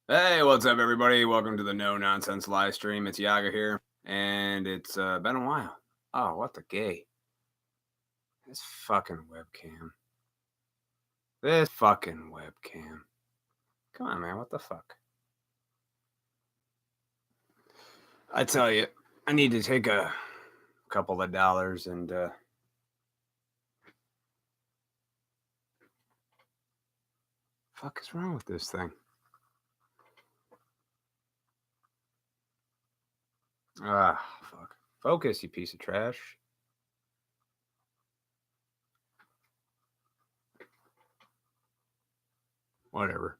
Hey, what's up, everybody? Welcome to the No Nonsense live stream. It's Yaga here, and it's been a while. Oh, what the gay? This fucking webcam. This fucking webcam. Come on, man. What the fuck? I tell you, I need to take a couple of dollars and fuck is wrong with this thing? Ah, fuck. Focus, you piece of trash. Whatever.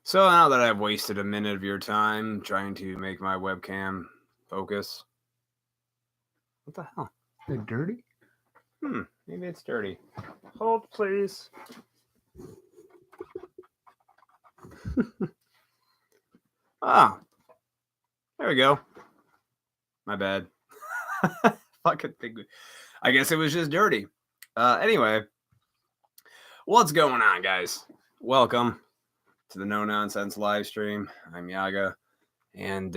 So now that I've wasted a minute of your time trying to make my webcam focus. What the hell? Is it dirty? Maybe it's dirty. Hold, please. Ah, there we go. My bad. Fucking thing. I guess it was just dirty. Anyway, what's going on, guys? Welcome to the No Nonsense live stream. I'm Yaga, and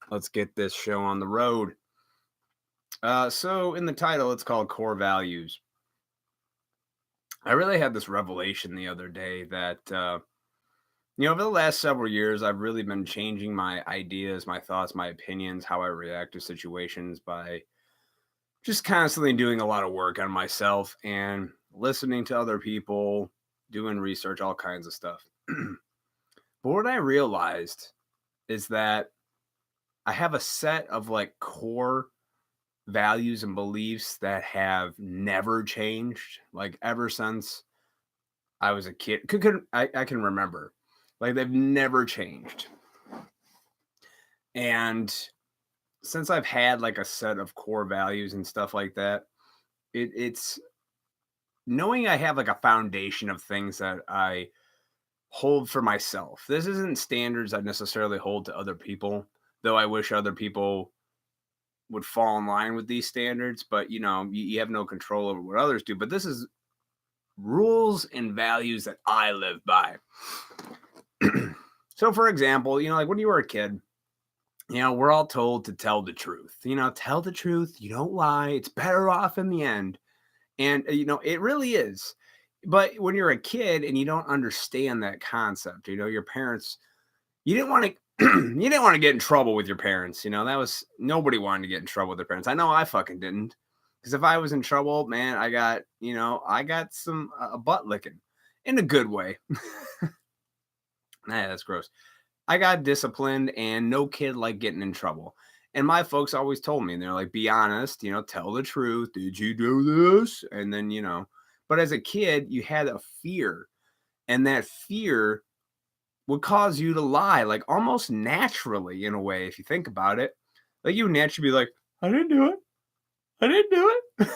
let's get this show on the road. So in the title, it's called Core Values. I really had this revelation the other day that over the last several years, I've really been changing my ideas, my thoughts, my opinions, how I react to situations by just constantly doing a lot of work on myself and listening to other people, doing research, all kinds of stuff. But what I realized is that I have a set of like core values and beliefs that have never changed, like ever since I was a kid. I can remember. Like they've never changed. And since I've had like a set of core values and stuff like that, it's knowing I have like a foundation of things that I hold for myself. This isn't standards I necessarily hold to other people, though I wish other people would fall in line with these standards, but you have no control over what others do. But this is rules and values that I live by. So for example, like when you were a kid, we're all told to tell the truth. Tell the truth. You don't lie. It's better off in the end. And, it really is. But when you're a kid and you don't understand that concept, your parents, you didn't want to. You didn't want to get in trouble with your parents. That was nobody wanted to get in trouble with their parents. I know I fucking didn't. Because if I was in trouble, man, I got some butt licking in a good way. Nah, that's gross. I got disciplined, and no kid liked getting in trouble. And my folks always told me, they're like, be honest, tell the truth. Did you do this? And then, but as a kid, you had a fear. And that fear would cause you to lie, like almost naturally in a way, if you think about it. Like you would naturally be like, I didn't do it. I didn't do it.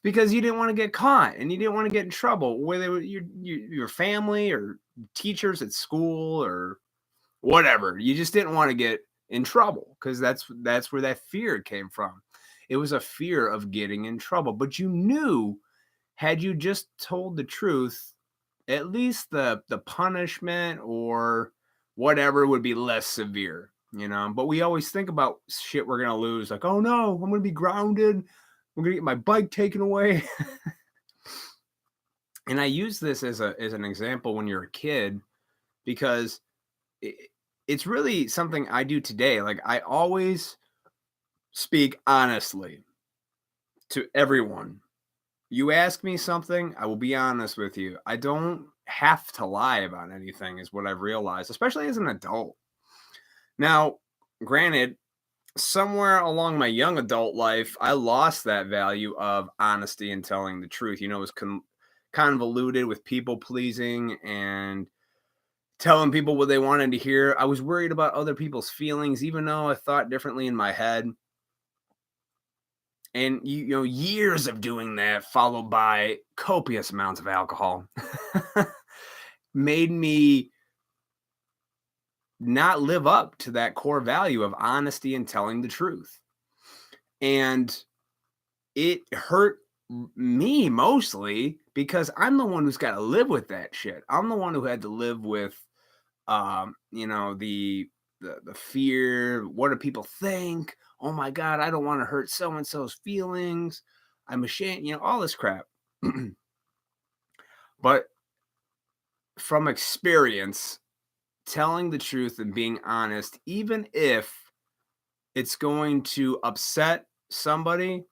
Because you didn't want to get caught and you didn't want to get in trouble, whether your family or teachers at school or whatever. You just didn't want to get in trouble because that's where that fear came from. It was a fear of getting in trouble. But you knew, had you just told the truth, at least the punishment or whatever would be less severe, But we always think about shit we're gonna lose, like, oh no, I'm gonna be grounded. I'm gonna get my bike taken away. And I use this as an example when you're a kid because it's really something I do today. Like I always speak honestly to everyone. You ask me something, I will be honest with you. I don't have to lie about anything, is what I've realized, especially as an adult. Now, granted, somewhere along my young adult life, I lost that value of honesty and telling the truth. It was convoluted with people pleasing and telling people what they wanted to hear. I was worried about other people's feelings, even though I thought differently in my head. And years of doing that, followed by copious amounts of alcohol, made me not live up to that core value of honesty and telling the truth. And it hurt me mostly because I'm the one who's got to live with that shit. I'm the one who had to live with, the fear. What do people think? Oh my God, I don't want to hurt so and so's feelings. I'm ashamed, all this crap. But from experience, telling the truth and being honest, even if it's going to upset somebody,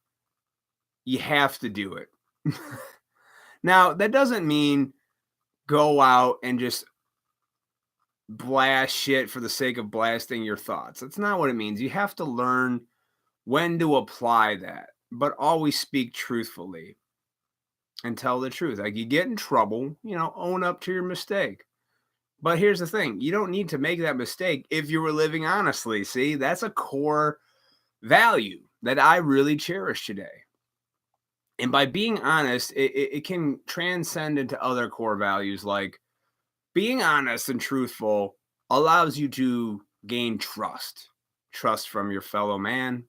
you have to do it. Now, that doesn't mean go out and just blast shit for the sake of blasting your thoughts. That's not what it means. You have to learn when to apply that, but always speak truthfully and tell the truth. Like, you get in trouble, own up to your mistake. But here's the thing, you don't need to make that mistake if you were living honestly. See, that's a core value that I really cherish today. And by being honest, it can transcend into other core values, like being honest and truthful allows you to gain trust from your fellow man,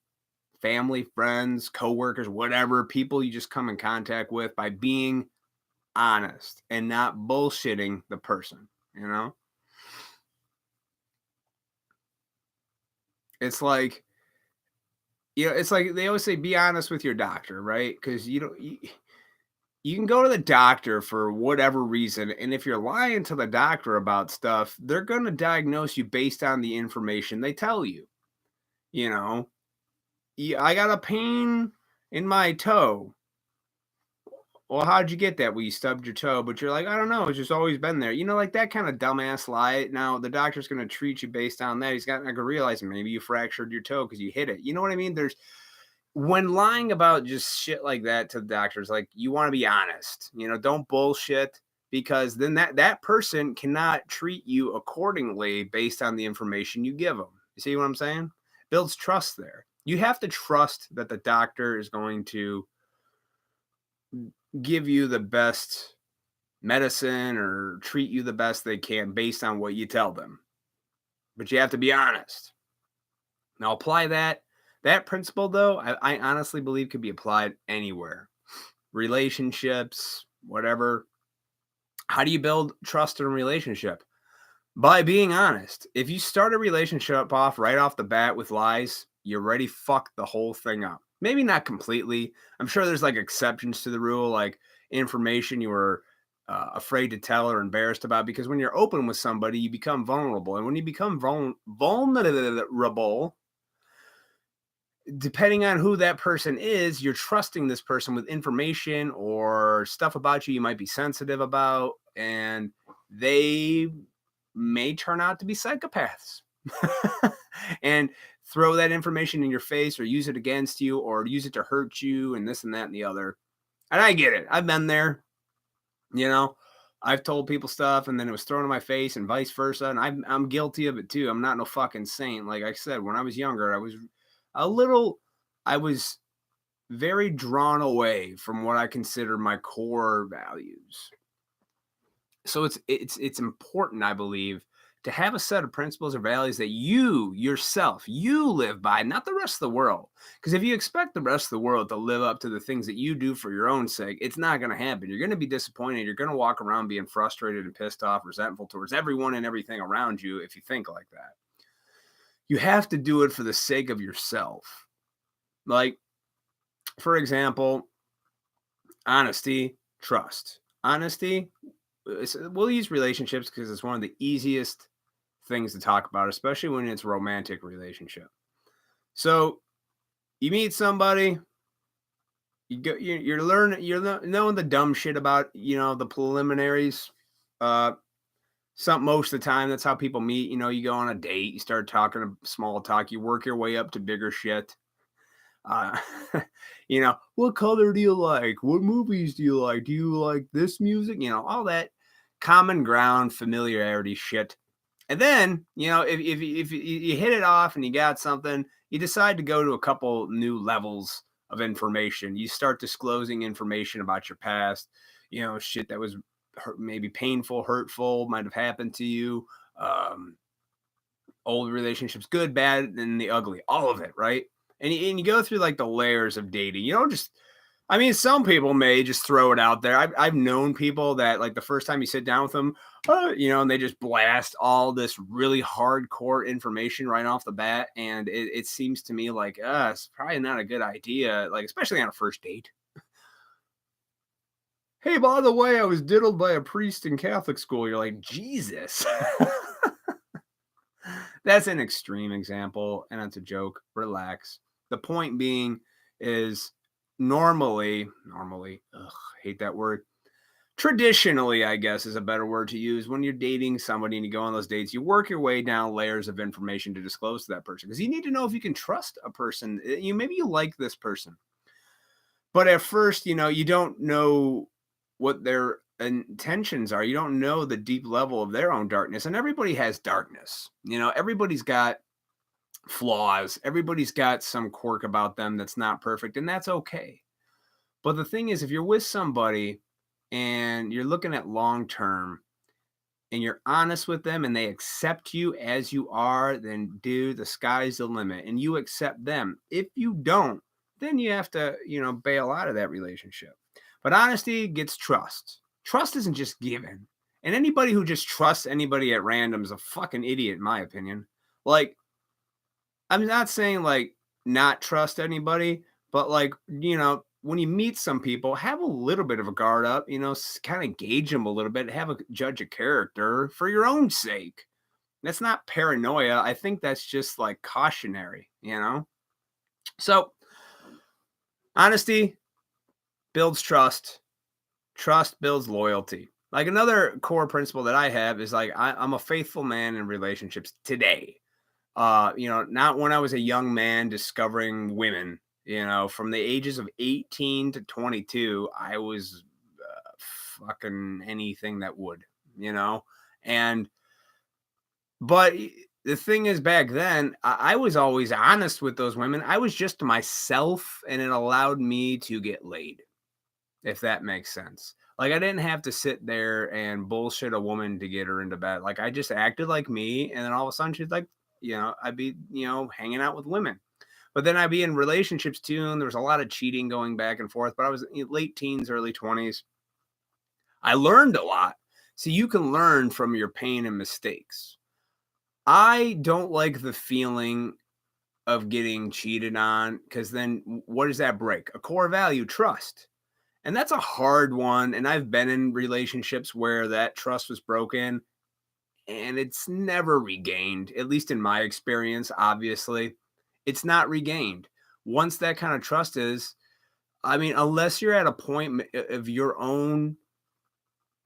family, friends, coworkers, whatever, people you just come in contact with, by being honest and not bullshitting the person, It's like, it's like they always say, be honest with your doctor, right? Because you can go to the doctor for whatever reason, and if you're lying to the doctor about stuff, they're going to diagnose you based on the information they tell you. I got a pain in my toe. Well, how'd you get that? Well, you stubbed your toe, but you're like, I don't know, it's just always been there. Like that kind of dumbass lie. Now the doctor's going to treat you based on that. He's not going to realize maybe you fractured your toe because you hit it. You know what I mean? When lying about just shit like that to the doctors, like, you want to be honest, don't bullshit, because then that person cannot treat you accordingly based on the information you give them. You see what I'm saying? Builds trust there. You have to trust that the doctor is going to give you the best medicine or treat you the best they can based on what you tell them. But you have to be honest. Now apply that principle, though, I honestly believe could be applied anywhere. Relationships, whatever. How do you build trust in a relationship? By being honest. If you start a relationship off right off the bat with lies, you already fucked the whole thing up. Maybe not completely. I'm sure there's like exceptions to the rule, like information you were afraid to tell or embarrassed about, because when you're open with somebody, you become vulnerable. And when you become vulnerable, depending on who that person is, you're trusting this person with information or stuff about you might be sensitive about, and they may turn out to be psychopaths and throw that information in your face or use it against you or use it to hurt you and this and that and the other. And I get it. I've been there. I've told people stuff and then it was thrown in my face and vice versa. And I'm guilty of it too. I'm not no fucking saint. Like I said, when I was younger, I was very drawn away from what I consider my core values. So it's important, I believe, to have a set of principles or values that you yourself live by, not the rest of the world. Because if you expect the rest of the world to live up to the things that you do for your own sake, it's not going to happen. You're going to be disappointed. You're going to walk around being frustrated and pissed off, resentful towards everyone and everything around you if you think like that. You have to do it for the sake of yourself. Like, for example, honesty, trust. Honesty, we'll use relationships because it's one of the easiest things to talk about, especially when it's a romantic relationship. So you meet somebody, you're knowing the dumb shit about, the preliminaries. Most of the time, that's how people meet. You go on a date, you start talking small talk, you work your way up to bigger shit. What color do you like? What movies do you like? Do you like this music? All that common ground familiarity shit. And then, if you hit it off and you got something, you decide to go to a couple new levels of information. You start disclosing information about your past, shit that was maybe painful, hurtful, might have happened to you, old relationships, good, bad, and the ugly, all of it, right? And you go through like the layers of dating. You don't just I mean, some people may just throw it out there. I've known people that like the first time you sit down with them, and they just blast all this really hardcore information right off the bat, and it seems to me like, it's probably not a good idea, like especially on a first date. Hey, by the way, I was diddled by a priest in Catholic school. You're like, Jesus. That's an extreme example, and it's a joke. Relax. The point being is normally, hate that word. Traditionally, I guess is a better word to use. When you're dating somebody and you go on those dates, you work your way down layers of information to disclose to that person because you need to know if you can trust a person. Maybe you like this person, but at first, you don't know what their intentions are. You don't know the deep level of their own darkness, and everybody has darkness. Everybody's got flaws. Everybody's got some quirk about them that's not perfect, and that's okay. But the thing is, if you're with somebody and you're looking at long term and you're honest with them and they accept you as you are, then dude, the sky's the limit and you accept them. If you don't, then you have to, bail out of that relationship. But honesty gets trust. Trust isn't just given. And anybody who just trusts anybody at random is a fucking idiot, in my opinion. Like, I'm not saying like not trust anybody, but like, when you meet some people, have a little bit of a guard up, kind of gauge them a little bit, have a judge of character for your own sake. That's not paranoia. I think that's just like cautionary. So honesty builds trust. Trust builds loyalty. Like another core principle that I have is like, I'm a faithful man in relationships today. Not when I was a young man discovering women. From the ages of 18 to 22, I was fucking anything that would, and but the thing is, back then, I was always honest with those women. I was just myself, and it allowed me to get laid, if that makes sense. Like, I didn't have to sit there and bullshit a woman to get her into bed. Like, I just acted like me, and then all of a sudden she's like, I'd be, hanging out with women. But then I'd be in relationships too, and there was a lot of cheating going back and forth. But I was in late teens, early 20s. I learned a lot. So you can learn from your pain and mistakes. I don't like the feeling of getting cheated on because then what does that break? A core value, trust. And that's a hard one. And I've been in relationships where that trust was broken and it's never regained, at least in my experience, obviously. It's not regained. Once that kind of trust is, I mean, unless you're at a point of your own,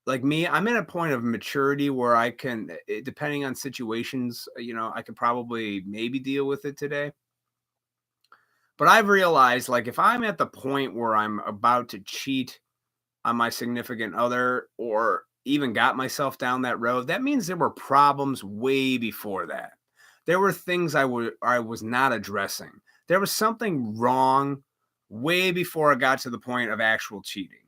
like me, I'm at a point of maturity where I can, depending on situations, I could probably maybe deal with it today. But I've realized, like, if I'm at the point where I'm about to cheat on my significant other or even got myself down that road, that means there were problems way before that. There were things I was not addressing. There was something wrong way before I got to the point of actual cheating.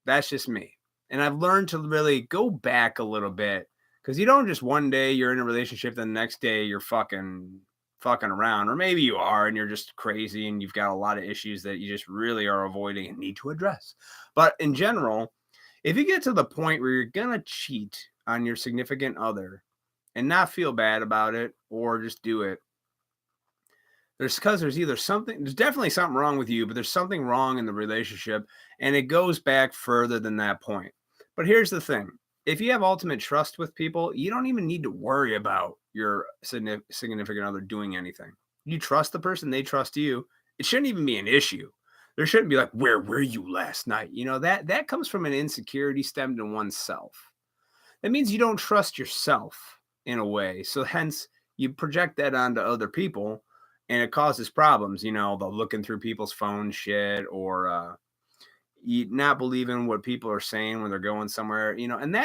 That's just me. And I've learned to really go back a little bit because you don't just one day you're in a relationship, then the next day you're fucking around, or maybe you are and you're just crazy and you've got a lot of issues that you just really are avoiding and need to address. But in general, if you get to the point where you're gonna cheat on your significant other and not feel bad about it or just do it, there's definitely something wrong with you, but there's something wrong in the relationship, and it goes back further than that point. But here's the thing. If you have ultimate trust with people, you don't even need to worry about your significant other doing anything. You trust the person, they trust you. It shouldn't even be an issue. There shouldn't be like, where were you last night? That comes from an insecurity stemmed in oneself. That means you don't trust yourself in a way. So hence you project that onto other people and it causes problems, the looking through people's phone shit or you not believing what people are saying when they're going somewhere, and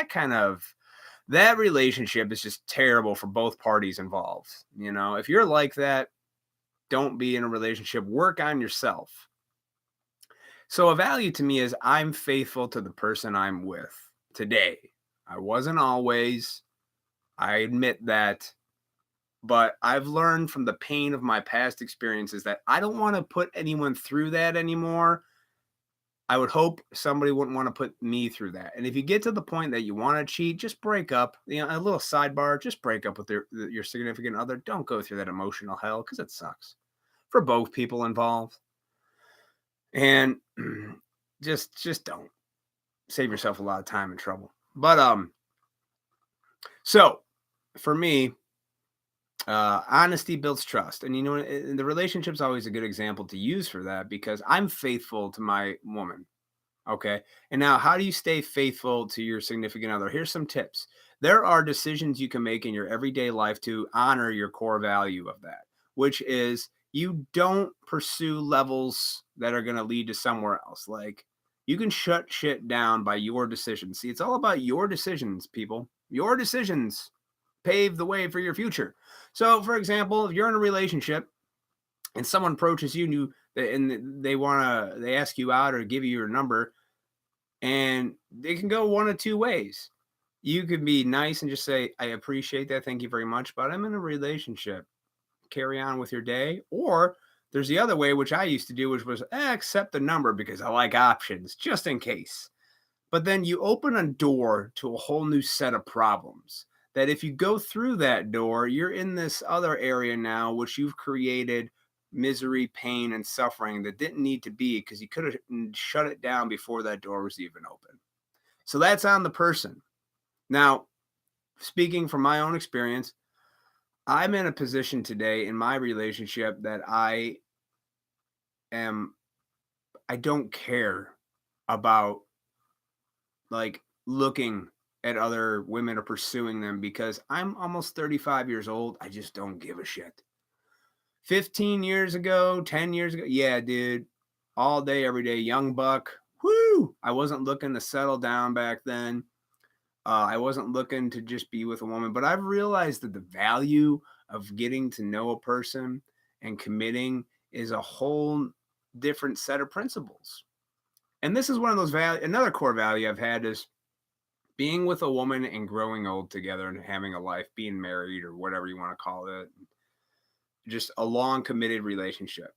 that relationship is just terrible for both parties involved. If you're like that, don't be in a relationship, work on yourself. So a value to me is I'm faithful to the person I'm with today. I wasn't always, I admit that, but I've learned from the pain of my past experiences that I don't want to put anyone through that anymore. I would hope somebody wouldn't want to put me through that. And if you get to the point that you want to cheat, just break up. You know, a little sidebar, just break up with your significant other. Don't go through that emotional hell because it sucks for both people involved. And just don't save yourself a lot of time and trouble. But so for me, honesty builds trust, and you know, the relationship's always a good example to use for that because I'm faithful to my woman. Okay. And now, how do you stay faithful to your significant other? Here's some tips. There are decisions you can make in your everyday life to honor your core value of that, which is you don't pursue levels that are going to lead to somewhere else. Like you can shut shit down by your decisions. See, it's all about your decisions, people. Your decisions pave the way for your future. So, for example, if you're in a relationship and someone approaches you and they ask you out or give you your number, and they can go one of two ways. You could be nice and just say, I appreciate that. Thank you very much. But I'm in a relationship. Carry on with your day. Or there's the other way, which I used to do, which was accept the number because I like options just in case. But then you open a door to a whole new set of problems that if you go through that door, you're in this other area now, which you've created misery, pain, and suffering that didn't need to be because you could have shut it down before that door was even open. So that's on the person. Now, speaking from my own experience, I'm in a position today in my relationship that I don't care about like looking at other women or pursuing them because I'm almost 35 years old. I just don't give a shit. 15 years ago, 10 years ago, yeah, dude, all day, every day, young buck. Whoo! I wasn't looking to settle down back then. I wasn't looking to just be with a woman, but I've realized that the value of getting to know a person and committing is a whole different set of principles. And this is one of those another core value I've had is being with a woman and growing old together and having a life, being married or whatever you want to call it. Just a long committed relationship.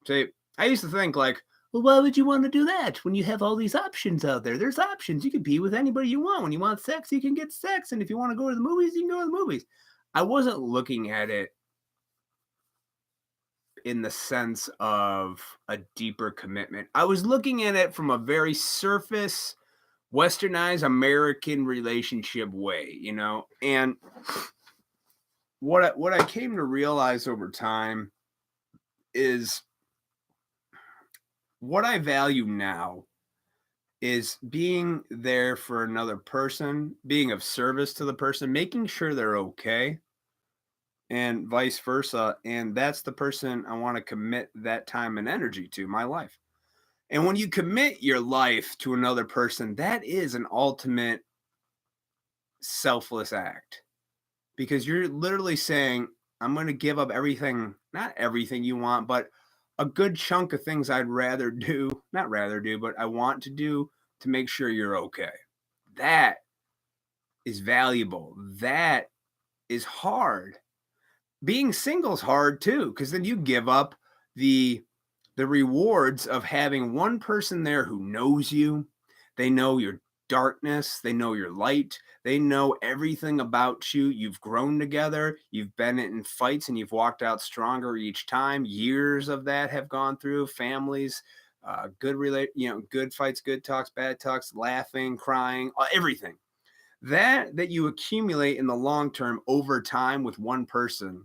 See, I used to think like, well, why would you want to do that when you have all these options out there? There's options. You can be with anybody you want. When you want sex, you can get sex. And if you want to go to the movies, you can go to the movies. I wasn't looking at it in the sense of a deeper commitment. I was looking at it from a very surface, westernized American relationship way, you know? And what I came to realize over time is what I value now is being there for another person, being of service to the person, making sure they're okay, and vice versa. And that's the person I want to commit that time and energy to, my life. And when you commit your life to another person, that is an ultimate selfless act because you're literally saying, I'm going to give up everything, not everything you want, but a good chunk of things I'd rather do, not rather do, but I want to do to make sure you're okay. That is valuable. That is hard. Being single is hard too, because then you give up the rewards of having one person there who knows you. They know your darkness, they know your light, they know everything about you. You've grown together, you've been in fights and you've walked out stronger each time. Years of that have gone through, families, good fights, good talks, bad talks, laughing, crying, everything. That you accumulate in the long term over time with one person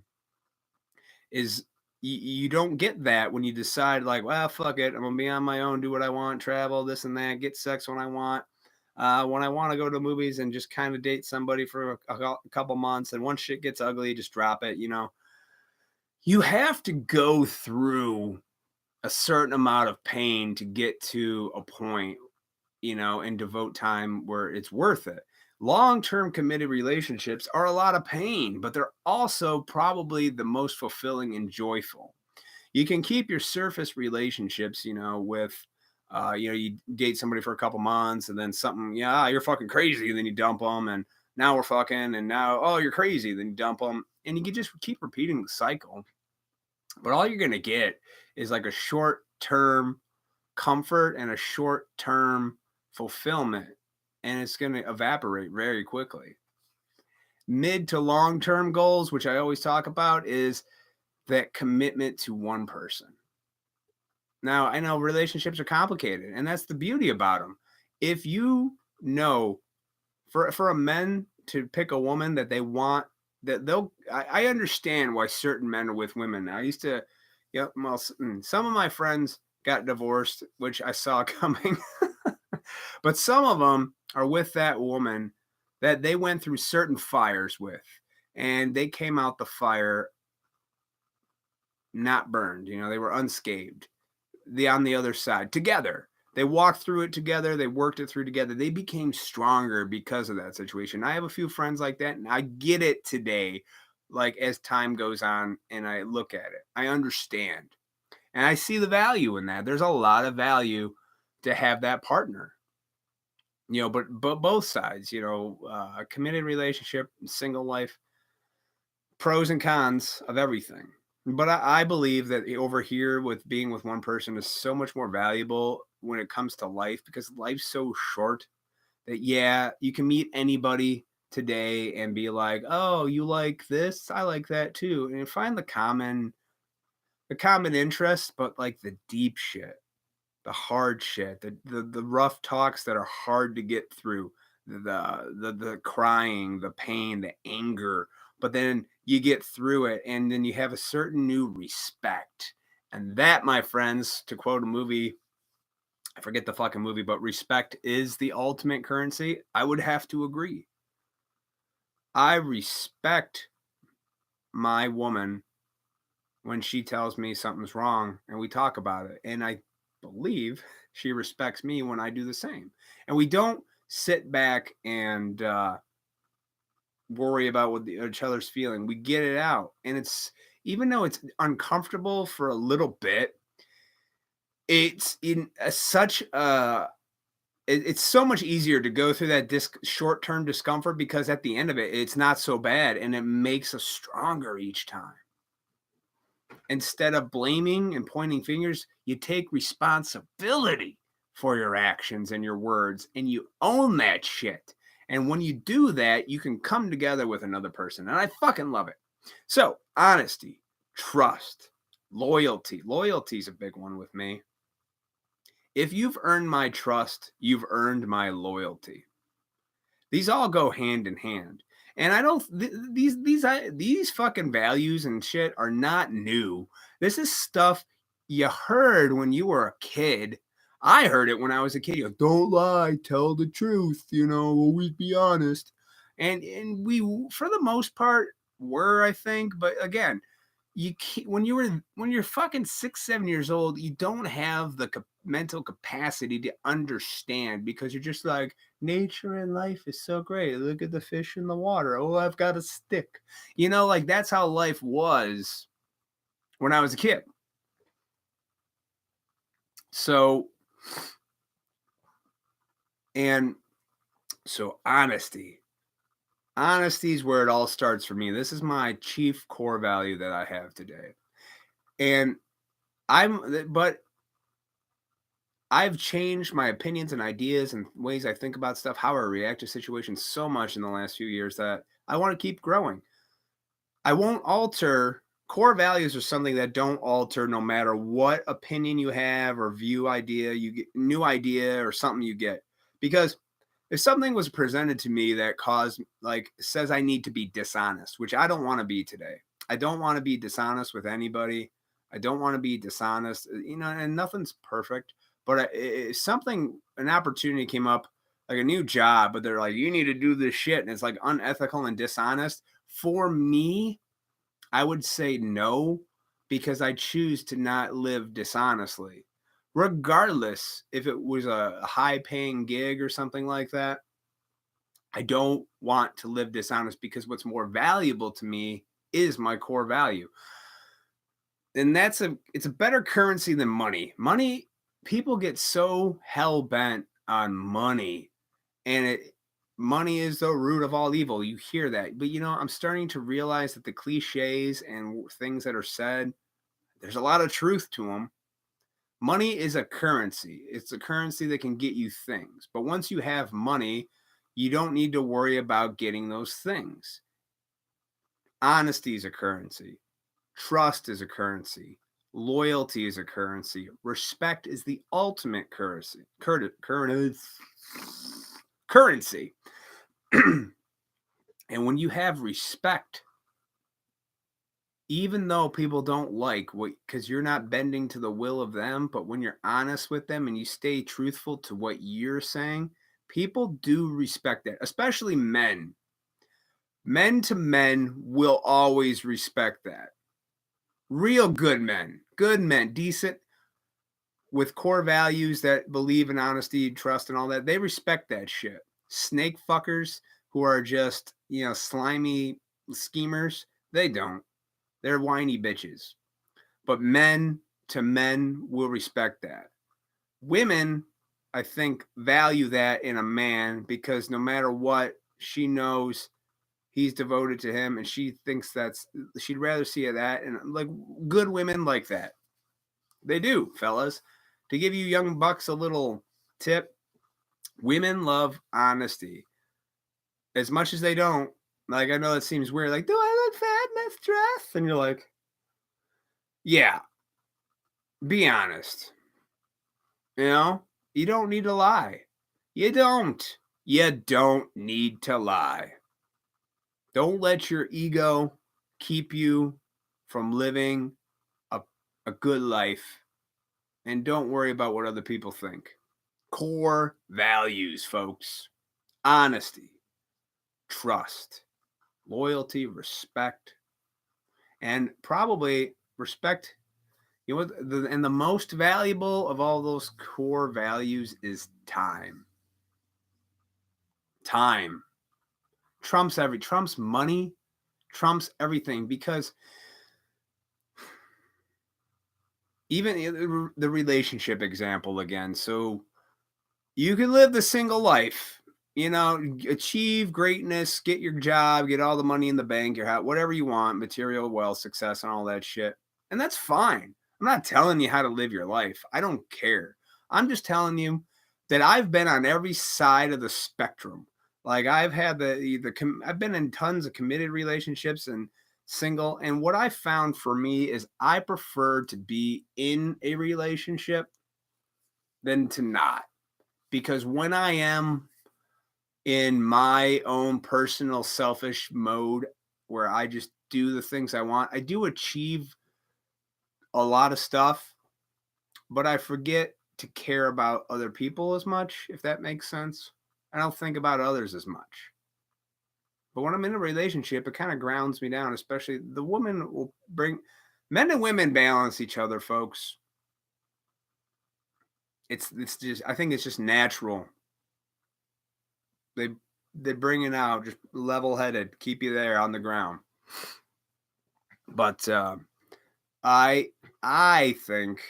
is you don't get that when you decide like, well, fuck it, I'm gonna be on my own, do what I want, travel, this and that, get sex when I want to go to movies and just kind of date somebody for a couple months, and once shit gets ugly, just drop it. You know, you have to go through a certain amount of pain to get to a point, you know, and devote time where it's worth it. Long-term committed relationships are a lot of pain, but they're also probably the most fulfilling and joyful. You can keep your surface relationships, you know, with, you date somebody for a couple months and then something, yeah, you're fucking crazy. And then you dump them and now we're fucking and now, oh, you're crazy. Then you dump them and you can just keep repeating the cycle. But all you're going to get is like a short-term comfort and a short-term fulfillment, and it's going to evaporate very quickly. Mid to long-term goals, which I always talk about, is that commitment to one person. Now, I know relationships are complicated, and that's the beauty about them. If you know, for a men to pick a woman that they want, that I understand why certain men are with women. I used to, well, some of my friends got divorced, which I saw coming, but some of them are with that woman that they went through certain fires with, and they came out the fire not burned. They were unscathed. On the other side together. They walked through it together. They worked it through together. They became stronger because of that situation. I have a few friends like that, and I get it today. Like as time goes on and I look at it, I understand. And I see the value in that. There's a lot of value to have that partner. But both sides, a committed relationship, single life, pros and cons of everything. But I believe that over here with being with one person is so much more valuable when it comes to life, because life's so short that, yeah, you can meet anybody today and be like, oh, you like this? I like that too. And find the common interest, but like the deep shit, the hard shit, the rough talks that are hard to get through, the crying, the pain, the anger, but then you get through it, and then you have a certain new respect. And that, my friends, to quote a movie, I forget the fucking movie, but respect is the ultimate currency. I would have to agree. I respect my woman when she tells me something's wrong and we talk about it. And I believe she respects me when I do the same. And we don't sit back and worry about what each other's feeling. We get it out. And it's, even though it's uncomfortable for a little bit, it's in such a, it's so much easier to go through that short-term discomfort, because at the end of it, it's not so bad, and it makes us stronger each time. Instead of blaming and pointing fingers, you take responsibility for your actions and your words, and you own that shit. And when you do that, you can come together with another person. And I fucking love it. So, honesty, trust, loyalty. Loyalty is a big one with me. If you've earned my trust, you've earned my loyalty. These all go hand in hand. And I don't, these fucking values and shit are not new. This is stuff you heard when you were a kid. I heard it when I was a kid. Don't lie, tell the truth, always be honest. And we, for the most part, were, I think. But again, when you're fucking 6-7 years old, you don't have the mental capacity to understand, because you're just like, nature and life is so great. Look at the fish in the water. Oh, I've got a stick. Like that's how life was when I was a kid. So honesty is where it all starts for me. This is my chief core value that I have today. And I've changed my opinions and ideas and ways I think about stuff, how I react to situations so much in the last few years that I want to keep growing. I won't alter. Core values are something that don't alter no matter what opinion you have or idea you get, new idea or something you get. Because if something was presented to me that says I need to be dishonest, which I don't want to be today. I don't want to be dishonest with anybody. I don't want to be dishonest, and nothing's perfect. But if an opportunity came up, like a new job, but they're like, you need to do this shit, and it's like unethical and dishonest, for me, I would say no, because I choose to not live dishonestly. Regardless if it was a high-paying gig or something like that, I don't want to live dishonest, because what's more valuable to me is my core value. And it's a better currency than money. Money, people get so hell-bent on money, and money is the root of all evil. You hear that. But, I'm starting to realize that the cliches and things that are said, there's a lot of truth to them. Money is a currency. It's a currency that can get you things. But once you have money, you don't need to worry about getting those things. Honesty is a currency. Trust is a currency. Loyalty is a currency. Respect is the ultimate currency. Currency. And when you have respect, even though people don't like what, because you're not bending to the will of them, but when you're honest with them and you stay truthful to what you're saying, people do respect that, especially men. Men to men will always respect that. Real good men, decent, with core values that believe in honesty, trust, and all that, they respect that shit. Snake fuckers who are just, slimy schemers, they don't. They're whiny bitches. But men to men will respect that. Women, I think, value that in a man because no matter what, she knows he's devoted to him and she thinks she'd rather see that. And like good women like that. They do, fellas. To give you young bucks a little tip, women love honesty. As much as they don't, like, I know it seems weird, like, do I look fat in this dress? And you're like, yeah, be honest. You don't need to lie. You don't. You don't need to lie. Don't let your ego keep you from living a good life. And don't worry about what other people think. Core values, folks. Honesty, trust, loyalty, respect, and probably respect. And the most valuable of all those core values is time. Time trumps trumps money, trumps everything, because even the relationship example again. So you can live the single life, achieve greatness, get your job, get all the money in the bank, your house, whatever you want, material wealth, success, and all that shit. And that's fine. I'm not telling you how to live your life. I don't care. I'm just telling you that I've been on every side of the spectrum. Like I've had I've been in tons of committed relationships and single. And what I found for me is I prefer to be in a relationship than to not. Because when I am in my own personal selfish mode where I just do the things I want, I do achieve a lot of stuff, but I forget to care about other people as much, if that makes sense. I don't think about others as much. But when I'm in a relationship, it kind of grounds me down, especially the woman will bring men and women balance each other, folks. It's just, I think it's just natural. They bring it out, just level-headed, keep you there on the ground. But I think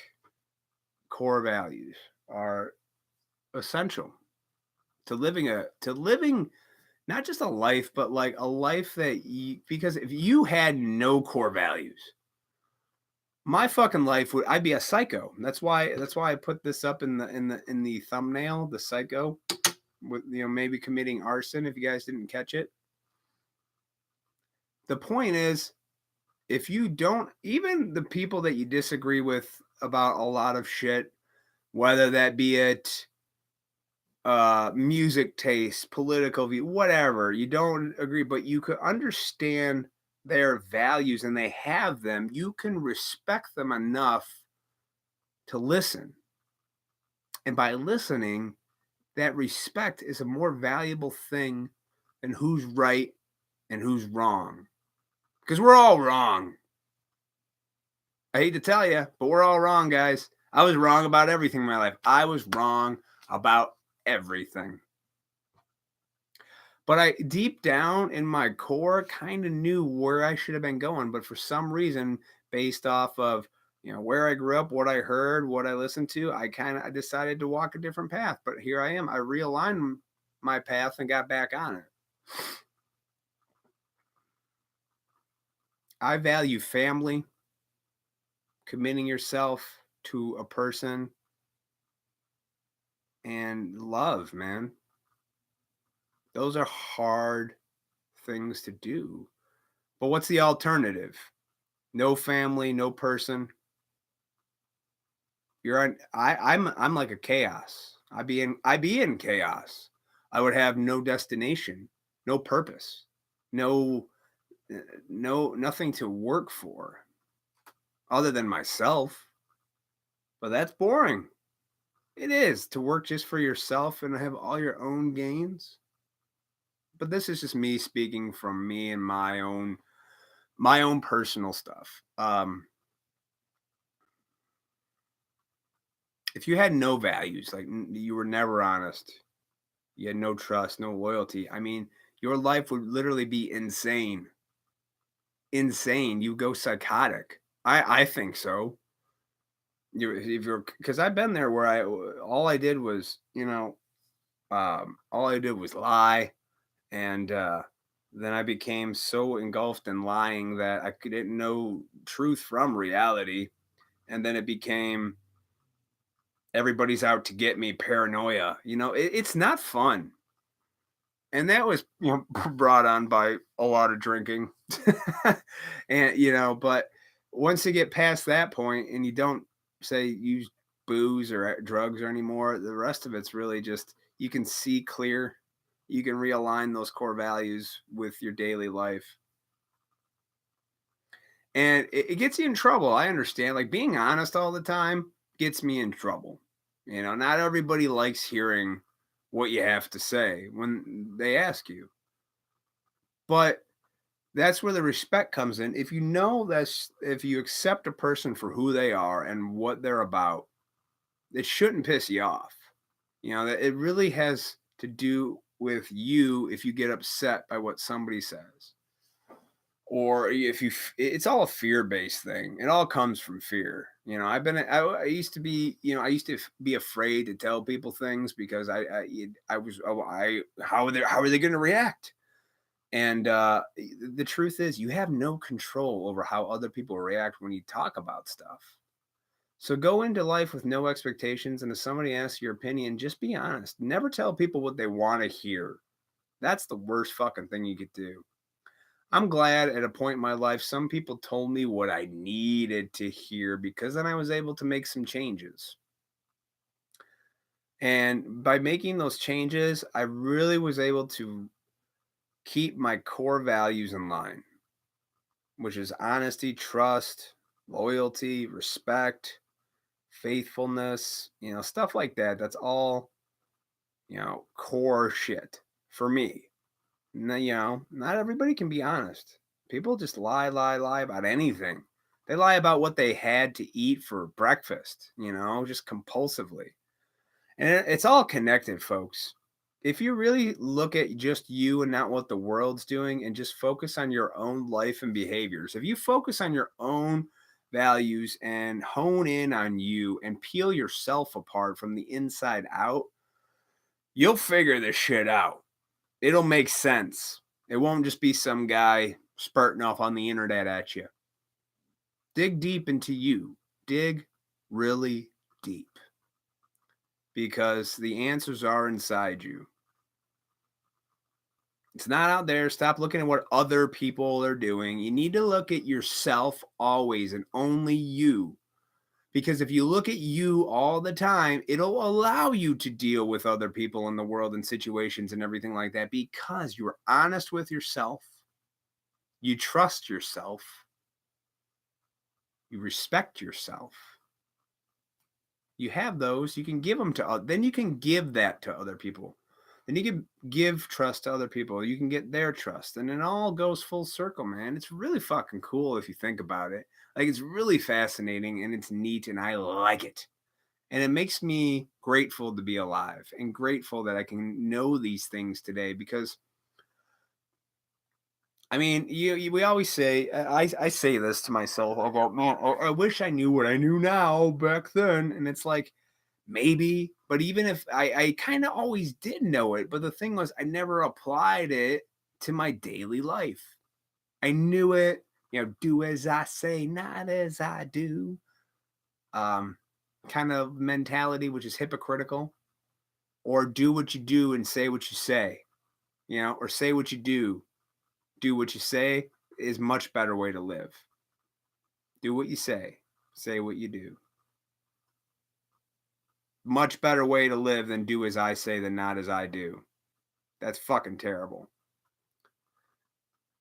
core values are essential to living not just a life, but like a life that because if you had no core values, my fucking life I'd be a psycho. That's why I put this up in the thumbnail, the psycho, with maybe committing arson, if you guys didn't catch it. The point is, if you don't, even the people that you disagree with about a lot of shit, whether that be it music taste, political view, whatever, you don't agree, but you could understand their values and they have them, you can respect them enough to listen. And by listening, that respect is a more valuable thing than who's right and who's wrong. Because we're all wrong. I hate to tell you, but we're all wrong, guys. I was wrong about everything in my life. I was wrong about everything. But I, deep down in my core, kind of knew where I should have been going. But for some reason, based off of where I grew up, what I heard, what I listened to, I decided to walk a different path. But here I am. I realigned my path and got back on it. I value family, committing yourself, to a person and love, man. Those are hard things to do. But what's the alternative? No family, no person. I'm like a chaos. I be in chaos. I would have no destination, no purpose, no nothing to work for other than myself. But that's boring. It is to work just for yourself and have all your own gains. But this is just me speaking from me and my own personal stuff. If you had no values, like you were never honest, you had no trust, no loyalty, I mean, your life would literally be insane. Insane. You go psychotic. I think so. If you're because I've been there where all I did was, all I did was lie, and then I became so engulfed in lying that I didn't know truth from reality, and then it became everybody's out to get me paranoia. It's not fun. And that was brought on by a lot of drinking. And but once you get past that point and you don't say use booze or drugs or anymore, the rest of it's really just you can see clear. You can realign those core values with your daily life. And it gets you in trouble. I understand. Like being honest all the time gets me in trouble. Not everybody likes hearing what you have to say when they ask you. But that's where the respect comes in. If you accept a person for who they are and what they're about, it shouldn't piss you off. That it really has to do with you if you get upset by what somebody says. Or if it's all a fear-based thing. It all comes from fear. I used to be, I used to be afraid to tell people things because how are they going to react? And the truth is, you have no control over how other people react when you talk about stuff. So go into life with no expectations, and if somebody asks your opinion, just be honest. Never tell people what they want to hear. That's the worst fucking thing you could do. I'm glad at a point in my life, some people told me what I needed to hear because then I was able to make some changes. And by making those changes, I really was able to keep my core values in line, which is honesty, trust, loyalty, respect, faithfulness, stuff like that. That's all, core shit for me. Not everybody can be honest. People just lie about anything. They lie about what they had to eat for breakfast, just compulsively. And it's all connected, folks. If you really look at just you and not what the world's doing and just focus on your own life and behaviors, if you focus on your own values and hone in on you and peel yourself apart from the inside out, you'll figure this shit out. It'll make sense. It won't just be some guy spurting off on the internet at you. Dig deep into you. Dig really deep. Because the answers are inside you. It's not out there. Stop looking at what other people are doing. You need to look at yourself always and only you. Because if you look at you all the time, it'll allow you to deal with other people in the world and situations and everything like that because you're honest with yourself. You trust yourself. You respect yourself. You have those. You can give them to then you can give that to other people. Then you can give trust to other people. You can get their trust. And it all goes full circle, man. It's really fucking cool if you think about it. Like, it's really fascinating and it's neat and I like it. And it makes me grateful to be alive and grateful that I can know these things today because, I mean, we always say, I say this to myself. I go, man, I wish I knew what I knew now back then. And it's like, maybe, but even if I kind of always did know it, but the thing was, I never applied it to my daily life. I knew it, do as I say, not as I do. kind of mentality, which is hypocritical, or do what you do and say what you say, or say what you do what you say is much better way to live. Do what you say what you do. Much better way to live than do as I say than not as I do. That's fucking terrible.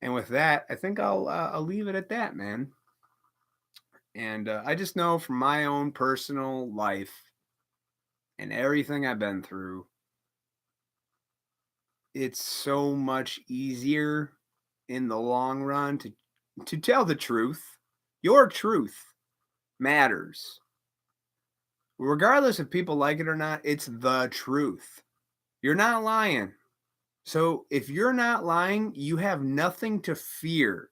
And with that, I think I'll leave it at that, man. And I just know from my own personal life and everything I've been through, it's so much easier in the long run to tell the truth. Your truth matters. Regardless if people like it or not, it's the truth. You're not lying. So if you're not lying, you have nothing to fear.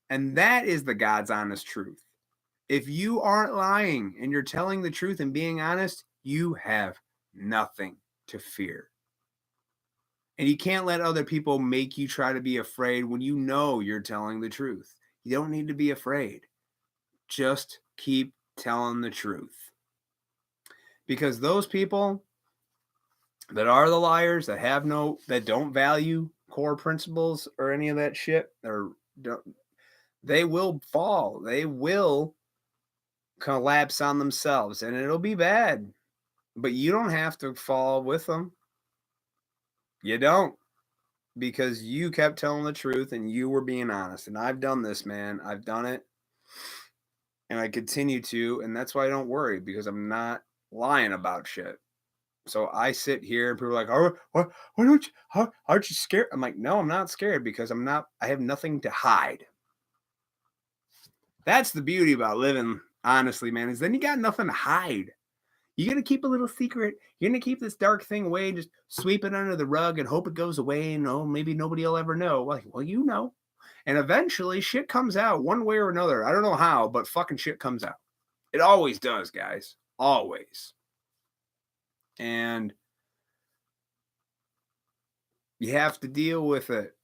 And that is the God's honest truth. If you aren't lying and you're telling the truth and being honest, you have nothing to fear. And you can't let other people make you try to be afraid when you know you're telling the truth. You don't need to be afraid. Just keep telling the truth. Because those people that are the liars, that don't value core principles or any of that shit, they will fall. They will collapse on themselves, and it'll be bad. But you don't have to fall with them. You don't, because you kept telling the truth and you were being honest. And I've done this, man. I've done it, and I continue to, and that's why I don't worry, because I'm not lying about shit. So I sit here and people are like, "Oh, why don't you? Aren't you scared?" I'm like, "No, I'm not scared, because I have nothing to hide." That's the beauty about living honestly, man, is then you got nothing to hide. You're going to keep a little secret. You're going to keep this dark thing away, just sweep it under the rug and hope it goes away. And maybe nobody will ever know. Well, you know. And eventually shit comes out one way or another. I don't know how, but fucking shit comes out. It always does, guys. Always. And you have to deal with it.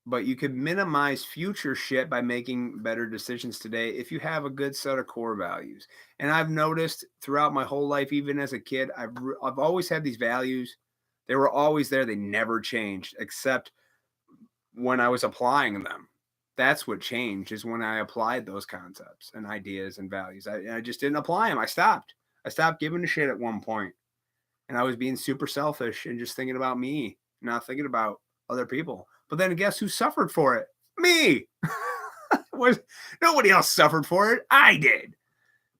But you could minimize future shit by making better decisions today if you have a good set of core values. And I've noticed throughout my whole life, even as a kid, I've always had these values. They were always there. They never changed, except when I was applying them. That's what changed, is when I applied those concepts and ideas and values. I just didn't apply them. I stopped giving a shit at one point. And I was being super selfish and just thinking about me, not thinking about other people. But then guess who suffered for it? Me. Nobody else suffered for it. I did.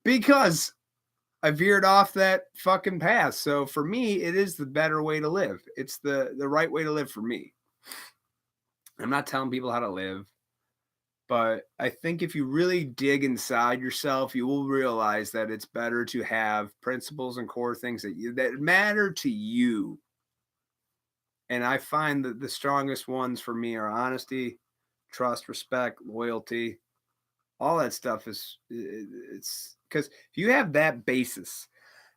Because I veered off that fucking path. So for me, it is the better way to live. It's the right way to live for me. I'm not telling people how to live. But I think if you really dig inside yourself, you will realize that it's better to have principles and core things that matter to you. And I find that the strongest ones for me are honesty, trust, respect, loyalty. All that stuff it's because if you have that basis,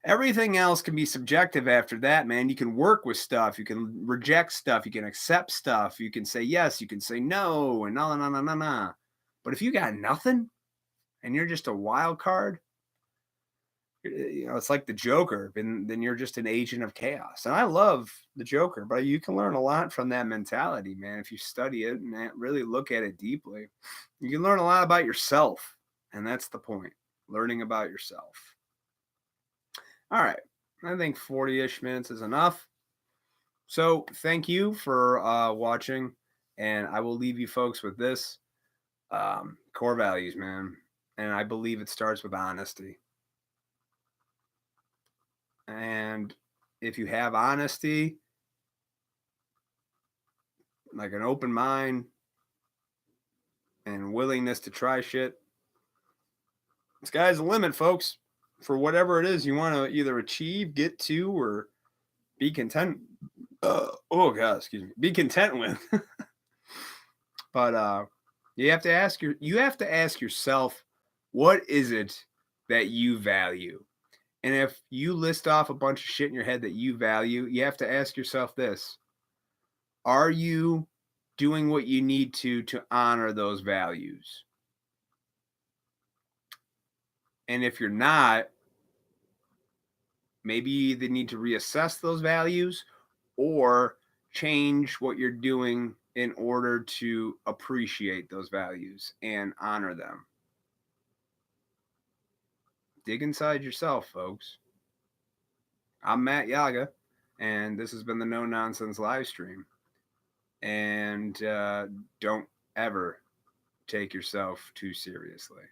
everything else can be subjective after that, man. You can work with stuff. You can reject stuff. You can accept stuff. You can say yes. You can say no, and no. But if you got nothing and you're just a wild card, it's like the Joker, and then you're just an agent of chaos. And I love the Joker, but you can learn a lot from that mentality, man. If you study it and really look at it deeply, you can learn a lot about yourself. And that's the point, learning about yourself. All right. I think 40-ish minutes is enough. So thank you for watching. And I will leave you folks with this. Core values, man. And I believe it starts with honesty. And if you have honesty, like an open mind and willingness to try shit, sky's the limit, folks. For whatever it is you want to either achieve, get to, or be content. Be content with. But you have to ask yourself, what is it that you value? And if you list off a bunch of shit in your head that you value, you have to ask yourself this: are you doing what you need to honor those values? And if you're not, maybe they need to reassess those values or change what you're doing in order to appreciate those values and honor them. Dig inside yourself, folks. I'm Matt Yaga, and this has been the No Nonsense live stream. And don't ever take yourself too seriously.